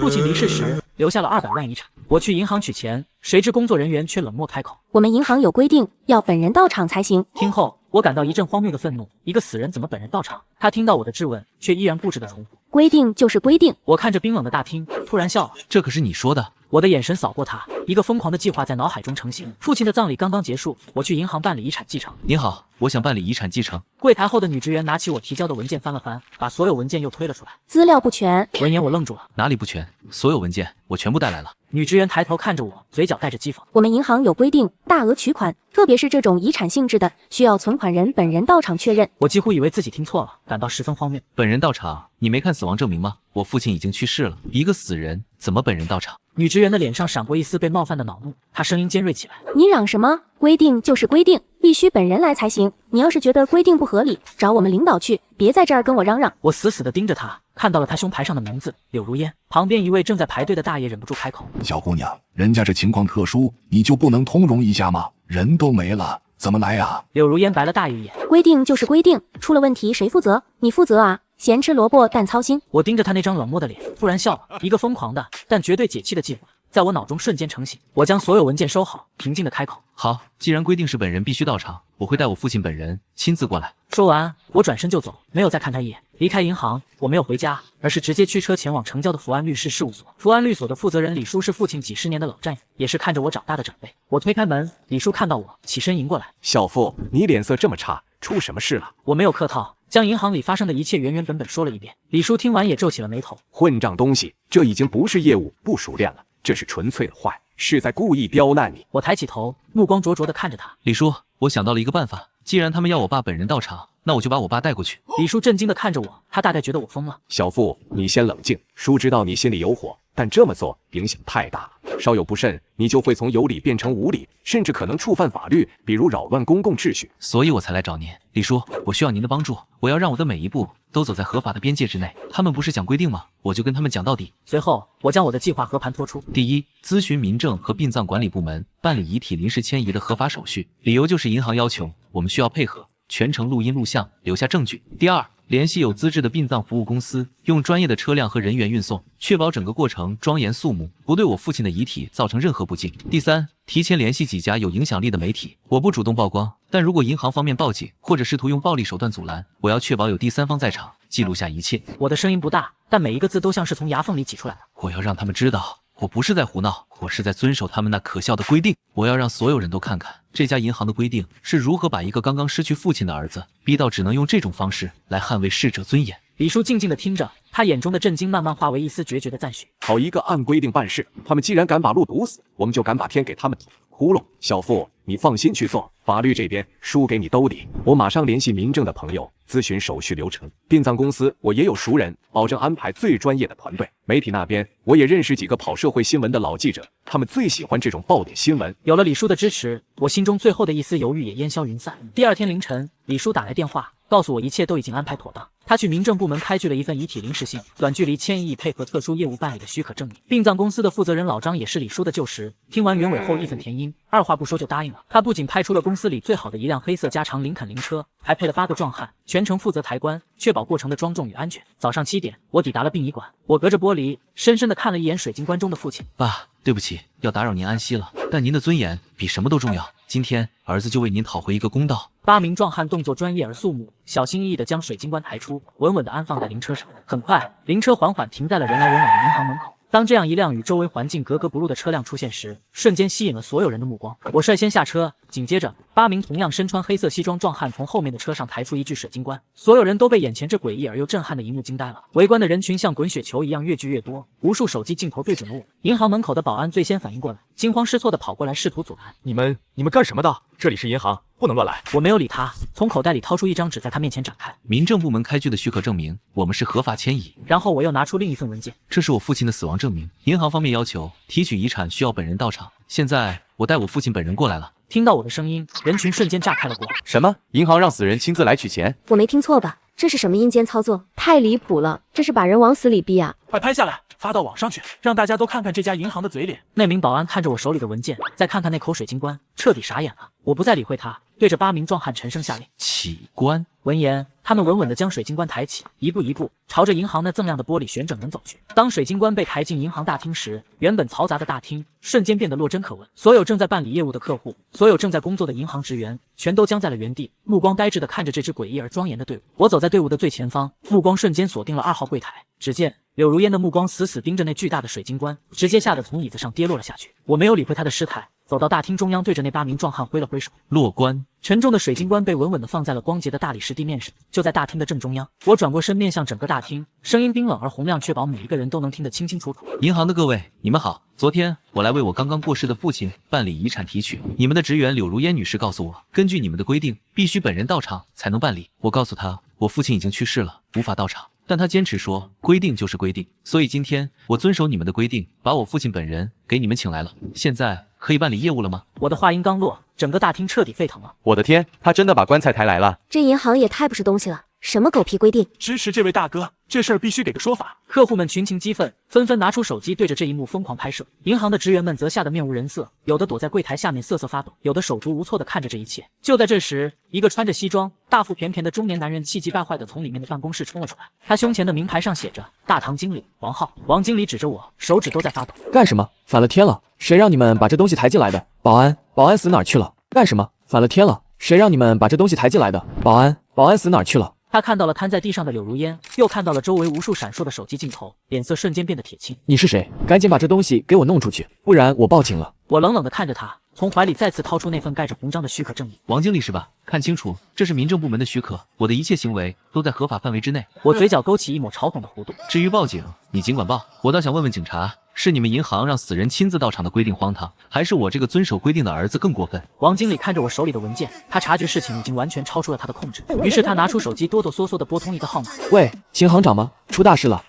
父亲离世时留下了200万遗产，我去银行取钱，谁知工作人员却冷漠开口：“我们银行有规定，要本人到场才行。”听后，我感到一阵荒谬的愤怒。一个死人怎么本人到场？他听到我的质问，却依然固执地重复：“规定就是规定。”我看着冰冷的大厅，突然笑了：“这可是你说的。”我的眼神扫过他，一个疯狂的计划在脑海中成型。父亲的葬礼刚刚结束，我去银行办理遗产继承。您好，我想办理遗产继承。柜台后的女职员拿起我提交的文件翻了翻，把所有文件又推了出来。资料不全。闻言我愣住了，哪里不全？所有文件我全部带来了。女职员抬头看着我，嘴角带着讥讽：“我们银行有规定，大额取款，特别是这种遗产性质的，需要存款人本人到场确认。”我几乎以为自己听错了，感到十分荒谬。本人到场？你没看死亡证明吗？我父亲已经去世了，一个死人怎么本人到场？女职员的脸上闪过一丝被冒犯的恼怒，她声音尖锐起来：“你嚷什么？规定就是规定，必须本人来才行。你要是觉得规定不合理，找我们领导去，别在这儿跟我嚷嚷。”我死死地盯着她，看到了她胸牌上的名字柳如烟。旁边一位正在排队的大爷忍不住开口：“小姑娘，人家这情况特殊，你就不能通融一下吗？人都没了，怎么来呀？”柳如烟白了大爷一眼：“规定就是规定，出了问题谁负责？你负责啊！咸吃萝卜淡操心。”我盯着他那张冷漠的脸，突然笑了，一个疯狂的但绝对解气的计划在我脑中瞬间成型。我将所有文件收好，平静地开口：“好，既然规定是本人必须到场，我会带我父亲本人亲自过来。”说完，我转身就走，没有再看他一眼。离开银行，我没有回家，而是直接驱车前往城郊的福安律师事务所。福安律所的负责人李叔是父亲几十年的老战友，也是看着我长大的长辈。我推开门，李叔看到我，起身迎过来：“小傅，你脸色这么差，出什么事了？”我没有客套，将银行里发生的一切原本说了一遍。李叔听完也皱起了眉头：“混账东西，这已经不是业务不熟练了，这是纯粹的坏，是在故意刁难你。”我抬起头，目光灼灼地看着他：“李叔，我想到了一个办法，既然他们要我爸本人到场，那我就把我爸带过去。”李叔震惊地看着我，他大概觉得我疯了。小傅，你先冷静，叔知道你心里有火，但这么做影响太大了，稍有不慎，你就会从有理变成无理，甚至可能触犯法律，比如扰乱公共秩序。所以我才来找您。李叔，我需要您的帮助，我要让我的每一步都走在合法的边界之内。他们不是讲规定吗？我就跟他们讲到底。随后，我将我的计划和盘托出。第一，咨询民政和殡葬管理部门办理遗体临时迁移的合法手续，理由就是银行要求，我们需要配合，全程录音录像，留下证据。第二，联系有资质的殡葬服务公司，用专业的车辆和人员运送，确保整个过程庄严肃穆，不对我父亲的遗体造成任何不敬。第三，提前联系几家有影响力的媒体，我不主动曝光，但如果银行方面报警或者试图用暴力手段阻拦，我要确保有第三方在场，记录下一切。我的声音不大，但每一个字都像是从牙缝里挤出来的。我要让他们知道，我不是在胡闹，我是在遵守他们那可笑的规定。我要让所有人都看看这家银行的规定是如何把一个刚刚失去父亲的儿子逼到只能用这种方式来捍卫逝者尊严。李叔静静地听着，他眼中的震惊慢慢化为一丝决绝的赞许。好一个按规定办事，他们既然敢把路堵死，我们就敢把天给他们窟窿。小傅，你放心去做，法律这边输给你兜底。我马上联系民政的朋友咨询手续流程，殡葬公司我也有熟人，保证安排最专业的团队。媒体那边我也认识几个跑社会新闻的老记者，他们最喜欢这种爆点新闻。有了李叔的支持，我心中最后的一丝犹豫也烟消云散。第二天凌晨，李叔打来电话，告诉我一切都已经安排妥当。他去民政部门开具了一份遗体临时性、短距离迁移配合特殊业务办理的许可证明。殡葬公司的负责人老张也是李叔的旧识，听完原委后义愤填膺，二话不说就答应了。他不仅派出了公司里最好的一辆黑色加长林肯灵车，还配了8个壮汉，全程负责抬棺，确保过程的庄重与安全。早上7点，我抵达了殡仪馆，我隔着玻璃深深地看了一眼水晶棺中的父亲。爸，对不起，要打扰您安息了，但您的尊严比什么都重要。今天儿子就为您讨回一个公道。8名壮汉动作专业而肃穆，小心翼翼地将水晶棺抬出，稳稳地安放在灵车上。很快，灵车缓缓停在了人来人往的银行门口。当这样一辆与周围环境格格不入的车辆出现时，瞬间吸引了所有人的目光。我率先下车，紧接着8名同样身穿黑色西装壮汉从后面的车上抬出一具水晶棺。所有人都被眼前这诡异而又震撼的一幕惊呆了。围观的人群像滚雪球一样越聚越多，无数手机镜头对准了我。银行门口的保安最先反应过来，惊慌失措地跑过来试图阻拦。你们干什么的？这里是银行，不能乱来。我没有理他，从口袋里掏出一张纸在他面前展开。民政部门开具的许可证明，我们是合法迁移。然后我又拿出另一份文件，这是我父亲的死亡证明。银行方面要求提取遗产需要本人到场，现在我带我父亲本人过来了。听到我的声音，人群瞬间炸开了锅。什么？银行让死人亲自来取钱？我没听错吧？这是什么阴间操作？太离谱了！这是把人往死里逼啊！快拍下来，发到网上去，让大家都看看这家银行的嘴脸。那名保安看着我手里的文件，再看看那口水晶棺，彻底傻眼了。我不再理会他，对着8名壮汉沉声下令：起棺。闻言，他们稳稳地将水晶棺抬起，一步一步朝着银行那锃亮的玻璃旋转门走去。当水晶棺被抬进银行大厅时，原本嘈杂的大厅瞬间变得落针可闻。所有正在办理业务的客户，所有正在工作的银行职员，全都僵在了原地，目光呆滞地看着这支诡异而庄严的队伍。我走在队伍的最前方，目光瞬间锁定了2号柜台。只见柳如烟的目光死死盯着那巨大的水晶棺，直接吓得从椅子上跌落了下去。我没有理会他的失态，走到大厅中央，对着那8名壮汉挥了挥手。落棺。沉重的水晶棺被稳稳地放在了光洁的大理石地面上，就在大厅的正中央。我转过身，面向整个大厅，声音冰冷而洪亮，确保每一个人都能听得清清楚楚。银行的各位，你们好。昨天我来为我刚刚过世的父亲办理遗产提取，你们的职员柳如烟女士告诉我，根据你们的规定，必须本人到场才能办理。我告诉她，我父亲已经去世了，无法到场。但他坚持说，规定就是规定，所以今天我遵守你们的规定，把我父亲本人给你们请来了。现在可以办理业务了吗？我的话音刚落，整个大厅彻底沸腾了。我的天，他真的把棺材抬来了！这银行也太不是东西了，什么狗屁规定！支持这位大哥，这事儿必须给个说法。客户们群情激愤，纷纷拿出手机对着这一幕疯狂拍摄。银行的职员们则吓得面无人色，有的躲在柜台下面瑟瑟发抖，有的手足无措地看着这一切。就在这时，一个穿着西装、大腹便便的中年男人气急败坏地从里面的办公室冲了出来。他胸前的名牌上写着“大堂经理王浩”。王经理指着我，手指都在发抖。干什么？反了天了！谁让你们把这东西抬进来的？保安死哪儿去了？干什么？反了天了！谁让你们把这东西抬进来的？保安死哪儿去了？他看到了瘫在地上的柳如烟，又看到了周围无数闪烁的手机镜头，脸色瞬间变得铁青。你是谁？赶紧把这东西给我弄出去，不然我报警了！我冷冷地看着他，从怀里再次掏出那份盖着红章的许可证明。王经理是吧？看清楚，这是民政部门的许可，我的一切行为都在合法范围之内。我嘴角勾起一抹嘲讽的弧度。至于报警，你尽管报，我倒想问问警察，是你们银行让死人亲自到场的规定荒唐，还是我这个遵守规定的儿子更过分？王经理看着我手里的文件，他察觉事情已经完全超出了他的控制，于是他拿出手机哆哆嗦嗦地拨通一个号码。喂，秦行长吗？出大事了，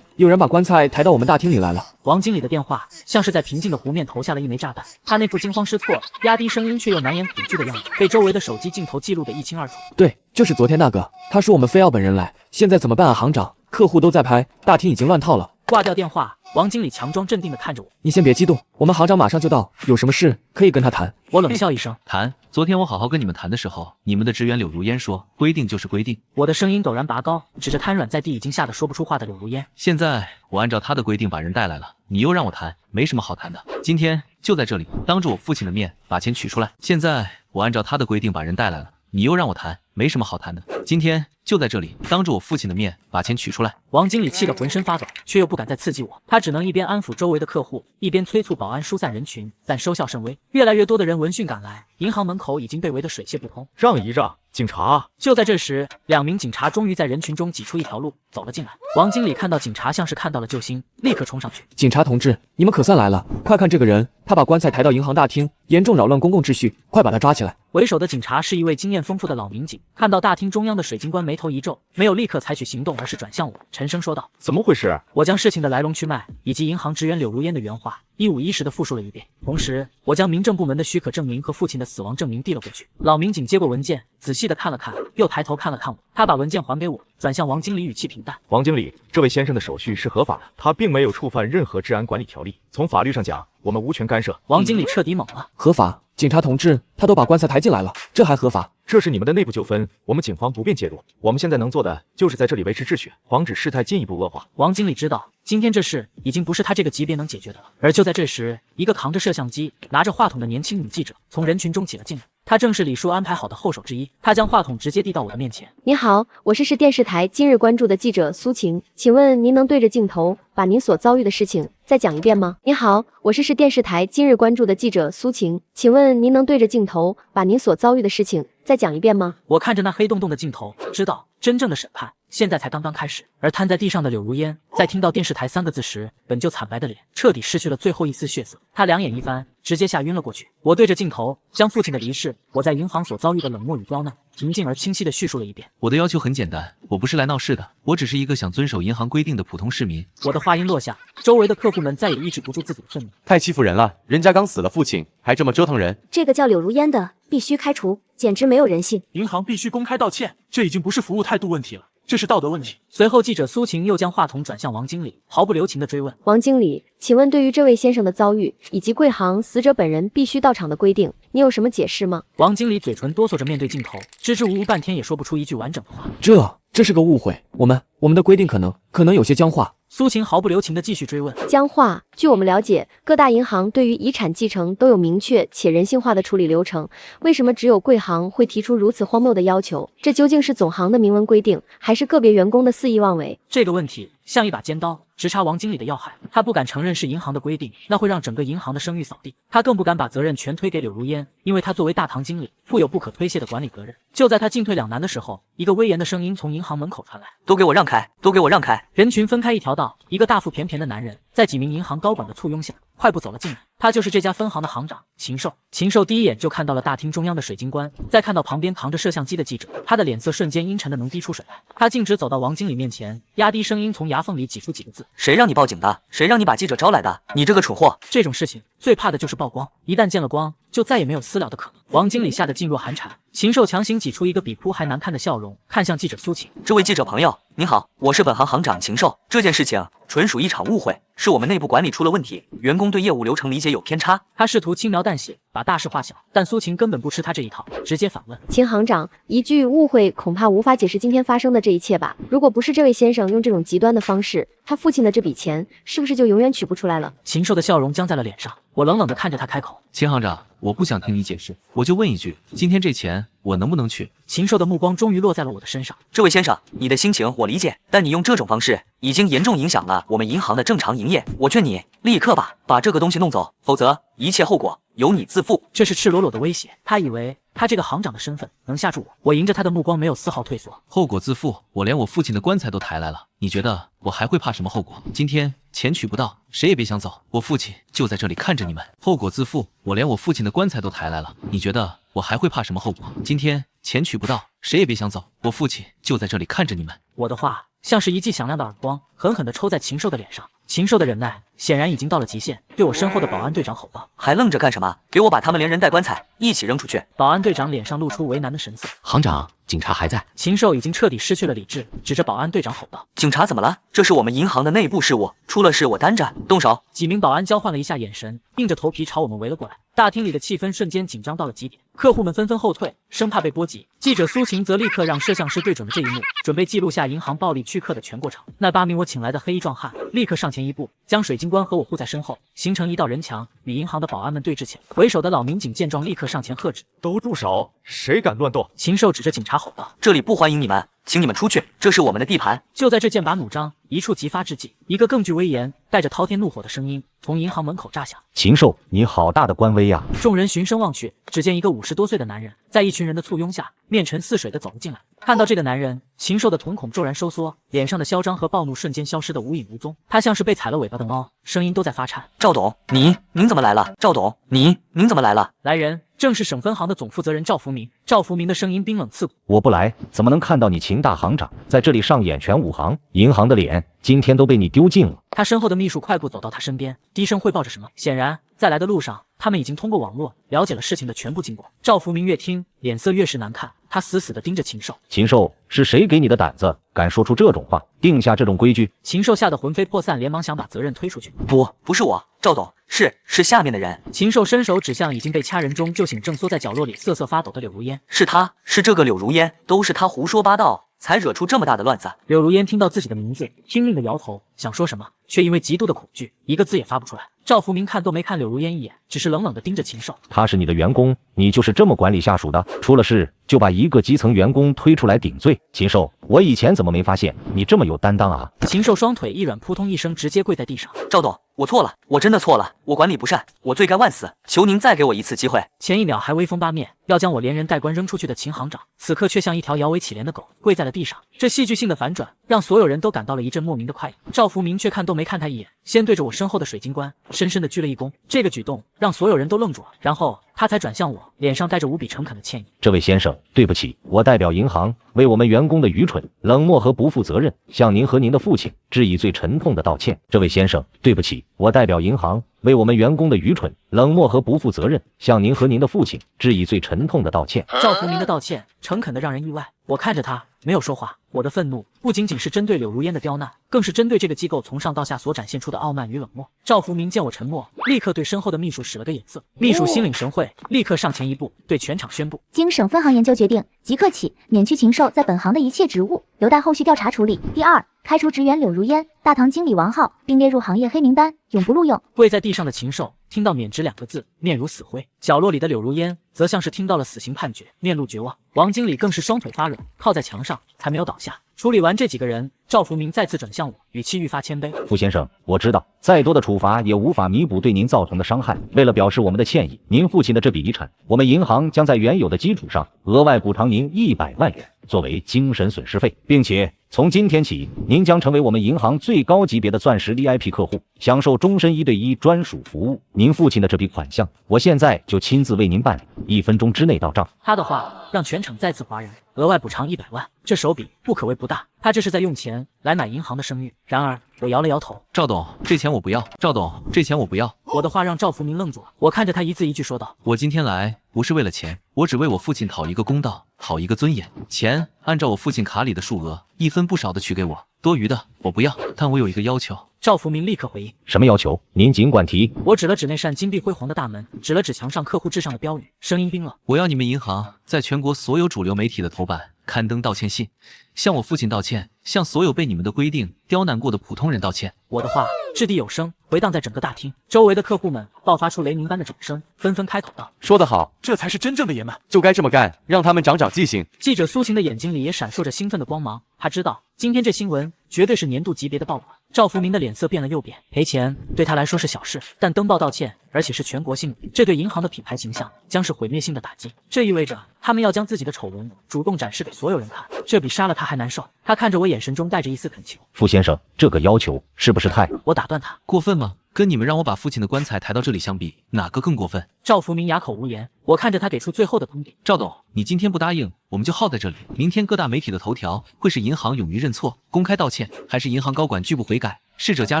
有人把棺材抬到我们大厅里来了。王经理的电话像是在平静的湖面投下了一枚炸弹，他那副惊慌失措、压低声音却又难言恐惧的样子，被周围的手机镜头记录得一清二楚。对，就是昨天那个，他说我们非要本人来，现在怎么办啊，行长？客户都在拍，大厅已经乱套了。挂掉电话，王经理强装镇定地看着我。你先别激动，我们行长马上就到，有什么事可以跟他谈。我冷笑一声，谈？昨天我好好跟你们谈的时候，你们的职员柳如烟说，规定就是规定。我的声音陡然拔高，指着瘫软在地已经吓得说不出话的柳如烟。现在我按照他的规定把人带来了，你又让我谈，没什么好谈的。今天就在这里，当着我父亲的面把钱取出来。现在我按照他的规定把人带来了，你又让我谈，没什么好谈的。今天就在这里，当着我父亲的面把钱取出来。王经理气得浑身发抖，却又不敢再刺激我，他只能一边安抚周围的客户，一边催促保安疏散人群，但收效甚微。越来越多的人闻讯赶来，银行门口已经被围得水泄不通。让一让，警察！就在这时，2名警察终于在人群中挤出一条路，走了进来。王经理看到警察，像是看到了救星，立刻冲上去。警察同志，你们可算来了！快看这个人，他把棺材抬到银行大厅，严重扰乱公共秩序，快把他抓起来！为首的警察是一位经验丰富的老民警，看到大厅中央的水晶棺，眉头一皱，没有立刻采取行动，而是转向我，沉声说道：“怎么回事？”我将事情的来龙去脉以及银行职员柳如烟的原话一五一十地复述了一遍，同时我将民政部门的许可证明和父亲的死亡证明递了过去。老民警接过文件，仔细地看了看，又抬头看了看我，他把文件还给我，转向王经理，语气平淡：“王经理，这位先生的手续是合法的，他并没有触犯任何治安管理条例，从法律上讲，我们无权干涉。”王经理彻底懵了。合法？警察同志，他都把棺材抬进来了，这还合法？这是你们的内部纠纷，我们警方不便介入。我们现在能做的就是在这里维持秩序，防止事态进一步恶化。王经理知道，今天这事已经不是他这个级别能解决的了。而就在这时，一个扛着摄像机、拿着话筒的年轻女记者从人群中挤了进来。她正是李叔安排好的后手之一。她将话筒直接递到我的面前。您好，我是电视台今日关注的记者苏晴，请问您能对着镜头把您所遭遇的事情再讲一遍吗？您好，我是电视台今日关注的记者苏晴，请问您能对着镜头把您所遭遇的事情再讲一遍吗？我看着那黑洞洞的镜头，知道真正的审判现在才刚刚开始。而瘫在地上的柳如烟，在听到电视台3个字时，本就惨白的脸彻底失去了最后一丝血色，她两眼一翻，直接吓晕了过去。我对着镜头将父亲的离世，我在银行所遭遇的冷漠与刁难，平静而清晰地叙述了一遍。我的要求很简单，我不是来闹事的，我只是一个想遵守银行规定的普通市民。我的话音落下，周围的客户们再也抑制不住自己的愤怒。太欺负人了，人家刚死了父亲，还这么折腾人。这个叫柳如烟的必须开除，简直没有人性。银行必须公开道歉，这已经不是服务态度问题了，这是道德问题。随后，记者苏晴又将话筒转向王经理，毫不留情地追问：“王经理，请问对于这位先生的遭遇以及贵行死者本人必须到场的规定，你有什么解释吗？王经理嘴唇哆嗦着面对镜头，支支吾吾半天也说不出一句完整的话。这是个误会，我们的规定可能有些僵化。苏晴毫不留情地继续追问。僵化。据我们了解，各大银行对于遗产继承都有明确且人性化的处理流程，为什么只有贵行会提出如此荒谬的要求？这究竟是总行的明文规定，还是个别员工的肆意妄为？这个问题像一把尖刀，直插王经理的要害。他不敢承认是银行的规定，那会让整个银行的声誉扫地。他更不敢把责任全推给柳如烟，因为他作为大堂经理，负有不可推卸的管理责任。就在他进退两难的时候，一个威严的声音从银行门口传来：“都给我让开，都给我让开！”人群分开一条道，一个大腹便便的男人在几名银行高管的簇拥下，快步走了进来。他就是这家分行的行长秦寿。秦寿第一眼就看到了大厅中央的水晶棺，再看到旁边扛着摄像机的记者，他的脸色瞬间阴沉的能滴出水来。他径直走到王经理面前，压低声音从牙缝里挤出几个字：“谁让你报警的？谁让你把记者招来的？你这个蠢货！”这种事情最怕的就是曝光，一旦见了光，就再也没有私了的可能。王经理吓得噤若寒蝉，秦寿强行挤出一个比哭还难看的笑容，看向记者苏晴：“这位记者朋友，您好，我是本行行长秦寿。这件事情纯属一场误会，是我们内部管理出了问题，员工对业务流程理解有偏差。”他试图轻描淡写，把大事化小，但苏晴根本不吃他这一套，直接反问：“秦行长，一句误会恐怕无法解释今天发生的这一切吧？如果不是这位先生用这种极端的方式，他父亲的这笔钱是不是就永远取不出来了？”秦寿的笑容僵在了脸上，我冷冷地看着他开口：“秦行长，我不想听你解释，我就问一句，今天这钱我能不能取？”秦寿的目光终于落在了我的身上。这位先生，你的心情我理解，但你用这种方式已经严重影响了我们银行的正常营业。我劝你立刻把这个东西弄走，否则一切后果由你自负。这是赤裸裸的威胁。他以为他这个行长的身份能吓住我。我迎着他的目光没有丝毫退缩。后果自负，我连我父亲的棺材都抬来了，你觉得我还会怕什么后果？今天钱取不到，谁也别想走，我父亲就在这里看着你们。后果自负，我连我父亲的棺材都抬来了，你觉得我还会怕什么后果？今天钱取不到，谁也别想走，我父亲就在这里看着你们。我的话像是一记响亮的耳光，狠狠地抽在禽兽的脸上。禽兽的忍耐显然已经到了极限，对我身后的保安队长吼道：“还愣着干什么？给我把他们连人带棺材一起扔出去！”保安队长脸上露出为难的神色。行长，警察还在。禽兽已经彻底失去了理智，指着保安队长吼道：“警察怎么了？这是我们银行的内部事务，出了事我担着，动手！”几名保安交换了一下眼神，硬着头皮朝我们围了过来。大厅里的气氛瞬间紧张到了极点，客户们纷纷后退，生怕被波及。记者苏晴则立刻让摄像师对准了这一幕，准备记录下银行暴力驱客的全过程。那8名我请来的黑衣壮汉立刻上前一步，将水晶棺和我护在身后，形成一道人墙，与银行的保安们对峙起来。为首的老民警见状，立刻上前喝止：“都住手！谁敢乱动？”禽兽指着警察吼道：“这里不欢迎你们，请你们出去，这是我们的地盘。”就在这剑拔弩张、一触即发之际，一个更具威严、带着滔天怒火的声音从银行门口炸响：“禽兽，你好大的官威呀！”众人循声望去，只见一个50多岁的男人在一群人的簇拥下，面沉似水地走了进来。看到这个男人，禽兽的瞳孔骤然收缩，脸上的嚣张和暴怒瞬间消失得无影无踪。他像是被踩了尾巴的猫，声音都在发颤：“赵董，您怎么来了？赵董，您怎么来了？”来人正是省分行的总负责人赵福明。赵福明的声音冰冷刺骨：“我不来，怎么能看到你秦大行长在这里上演全武行？银行的脸今天都被你丢尽了。”他身后的秘书快步走到他身边，低声汇报着什么。显然，在来的路上，他们已经通过网络了解了事情的全部经过。赵福明越听，脸色越是难看，他死死地盯着禽兽。禽兽，是谁给你的胆子，敢说出这种话，定下这种规矩？禽兽吓得魂飞魄散，连忙想把责任推出去。不是我，赵董，是下面的人。禽兽伸手指向已经被掐人中救醒、正缩在角落里瑟瑟发抖的柳如烟。是他，是这个柳如烟，都是他胡说八道，才惹出这么大的乱子。柳如烟听到自己的名字，拼命地摇头，想说什么，却因为极度的恐惧，一个字也发不出来。赵福明看都没看柳如烟一眼，只是冷冷地盯着禽兽。他是你的员工，你就是这么管理下属的？出了事就把一个基层员工推出来顶罪？禽兽，我以前怎么没发现你这么有担当啊？禽兽双腿一软，扑通一声直接跪在地上。赵董，我错了，我真的错了，我管理不善，我罪该万死，求您再给我一次机会。前一秒还威风八面，要将我连人带棺扔出去的秦行长，此刻却像一条摇尾乞怜的狗，跪在了地上。这戏剧性的反转，让所有人都感到了一阵莫名的快意。赵福明却看都没看他一眼，先对着我身后的水晶棺深深地鞠了一躬。这个举动让所有人都愣住了，然后他才转向我，脸上带着无比诚恳的歉意。这位先生，对不起，我代表银行为我们员工的愚蠢、冷漠和不负责任，向您和您的父亲致以最沉痛的道歉。这位先生，对不起，我代表银行为我们员工的愚蠢、冷漠和不负责任，向您和您的父亲致以最沉痛的道歉。赵福明的道歉诚恳的让人意外，我看着他，没有说话。我的愤怒不仅仅是针对柳如烟的刁难，更是针对这个机构从上到下所展现出的傲慢与冷漠。赵福明见我沉默，立刻对身后的秘书使了个眼色。秘书心领神会，立刻上前一步，对全场宣布：经省分行研究决定，即刻起免去禽兽在本行的一切职务，留待后续调查处理。第二，开除职员柳如烟、大堂经理王浩，并列入行业黑名单，永不录用。跪在地上的禽兽听到免职2个字，面如死灰。角落里的柳如烟则像是听到了死刑判决，面露绝望。王经理更是双腿发软，靠在墙上才没有倒下。处理完这几个人，赵福明再次转向我，语气愈发谦卑。傅先生，我知道再多的处罚也无法弥补对您造成的伤害。为了表示我们的歉意，您父亲的这笔遗产，我们银行将在原有的基础上额外补偿您100万元，作为精神损失费，并且从今天起，您将成为我们银行最高级别的钻石 VIP 客户，享受终身1对1专属服务。您父亲的这笔款项，我现在就亲自为您办理，1分钟之内到账。他的话让全场再次哗然。额外补偿100万，这手笔不可谓不大。他这是在用钱来买银行的声誉。然而我摇了摇头，赵董，这钱我不要。赵董，这钱我不要。我的话让赵福明愣住了。我看着他一字一句说道：我今天来不是为了钱，我只为我父亲讨一个公道，讨一个尊严。钱按照我父亲卡里的数额，1分不少的取给我，多余的我不要。但我有一个要求。赵福明立刻回应：什么要求？您尽管提。我指了指那扇金碧辉煌的大门，指了指墙上客户至上的标语，声音冰冷：我要你们银行在全国所有主流媒体的头版刊登道歉信，向我父亲道歉，向所有被你们的规定刁难过的普通人道歉。我的话掷地有声，回荡在整个大厅。周围的客户们爆发出雷鸣般的掌声，纷纷开口道：说得好，这才是真正的爷们，就该这么干，让他们长长记性。记者苏晴的眼睛里也闪烁着兴奋的光芒，他知道今天这新闻绝对是年度级别的爆款。赵福明的脸色变了又变，赔钱对他来说是小事，但登报道歉，而且是全国性的，这对银行的品牌形象将是毁灭性的打击。这意味着他们要将自己的丑闻主动展示给所有人看，这比杀了他还难受。他看着我，眼神中带着一丝恳求。傅先生，这个要求是不是太……我打断他，过分吗？跟你们让我把父亲的棺材抬到这里相比，哪个更过分？赵福明哑口无言。我看着他给出最后的通牒：赵董，你今天不答应，我们就耗在这里。明天各大媒体的头条会是银行勇于认错、公开道歉，还是银行高管拒不悔改？逝者家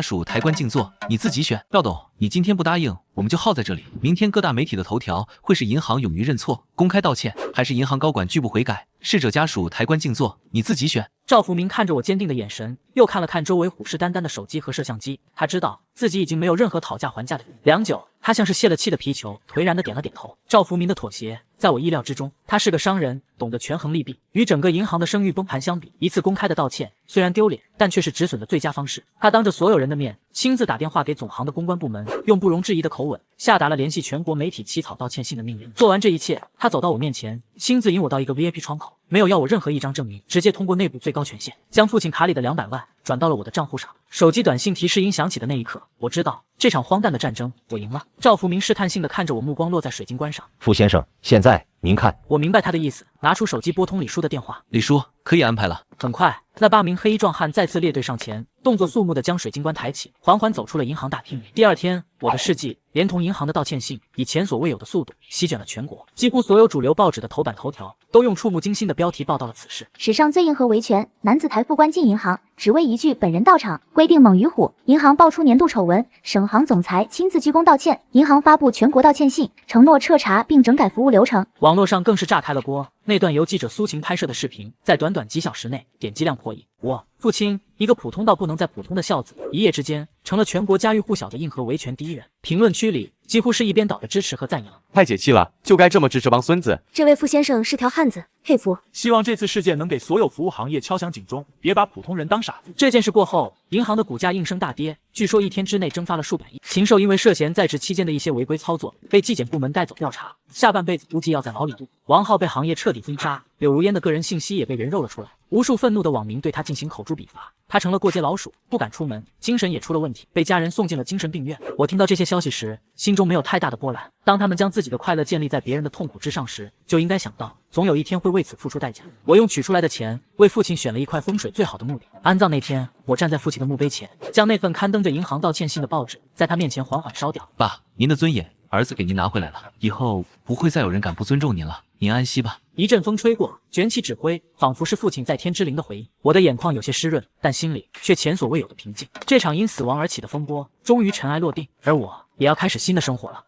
属抬棺静坐，你自己选。赵董，你今天不答应，我们就耗在这里。明天各大媒体的头条会是银行勇于认错、公开道歉，还是银行高管拒不悔改？逝者家属抬棺静坐，你自己选。赵福明看着我坚定的眼神，又看了看周围虎视眈眈的手机和摄像机，他知道自己已经没有任何讨价还价的人。良久，他像是泄了气的皮球，颓然的点了点头。赵福明的妥协在我意料之中，他是个商人，懂得权衡利弊。与整个银行的声誉崩盘相比，一次公开的道歉虽然丢脸，但却是止损的最佳方式。他当着所有人的面亲自打电话给总行的公关部门，用不容置疑的口吻下达了联系全国媒体起草道歉信的命令。做完这一切，他走到我面前，亲自引我到一个 VIP 窗口，没有要我任何一张证明，直接通过内部最高权限将父亲卡里的200万转到了我的账户上。手机短信提示音响起的那一刻，我知道这场荒诞的战争我赢了。赵福明试探性地看着我，目光落在水晶棺上。傅先生，现在您看。我明白他的意思，拿出手机拨通李叔的电话。李叔，可以安排了。很快，那8名黑衣壮汉再次列队上前，动作肃穆地将水晶棺抬起，缓缓走出了银行大厅。第二天，我的事迹连同银行的道歉信，以前所未有的速度席卷了全国，几乎所有主流报纸的头版头条都用触目惊心的标题报道了此事。史上最硬核维权，男子抬副官进银行，只为一句本人到场，规定猛于虎。银行爆出年度丑闻，省行总裁亲自鞠躬道歉，银行发布全国道歉信，承诺彻查并整改服务流程。网络上更是炸开了锅。那段由记者苏晴拍摄的视频，在短短几小时内点击量破亿。我父亲一个普通到不能再普通的孝子，一夜之间成了全国家喻户晓的硬核维权第一人。评论区里几乎是一边倒的支持和赞扬。太解气了，就该这么治这帮孙子。这位傅先生是条汉子，佩服。希望这次事件能给所有服务行业敲响警钟，别把普通人当傻子。这件事过后，银行的股价应声大跌，据说一天之内蒸发了数百亿。禽兽因为涉嫌在职期间的一些违规操作，被纪检部门带走调查，下半辈子估计要在牢里度。王浩被行业彻底封杀，柳如烟的个人信息也被人肉了出来，无数愤怒的网民对他进行口诛笔伐，他成了过街老鼠，不敢出门，精神也出了问题，被家人送进了精神病院。我听到这些消息时，心中没有太大的波澜。当他们将自己的快乐建立在别人的痛苦之上时，就应该想到，总有一天会为此付出代价。我用取出来的钱为父亲选了一块风水最好的墓地。安葬那天，我站在父亲的墓碑前，将那份刊登着银行道歉信的报纸在他面前缓缓烧掉。爸，您的尊严，儿子给您拿回来了，以后不会再有人敢不尊重您了，您安息吧。一阵风吹过，卷起纸灰，仿佛是父亲在天之灵的回应。我的眼眶有些湿润，但心里却前所未有的平静。这场因死亡而起的风波终于尘埃落定，而我也要开始新的生活了。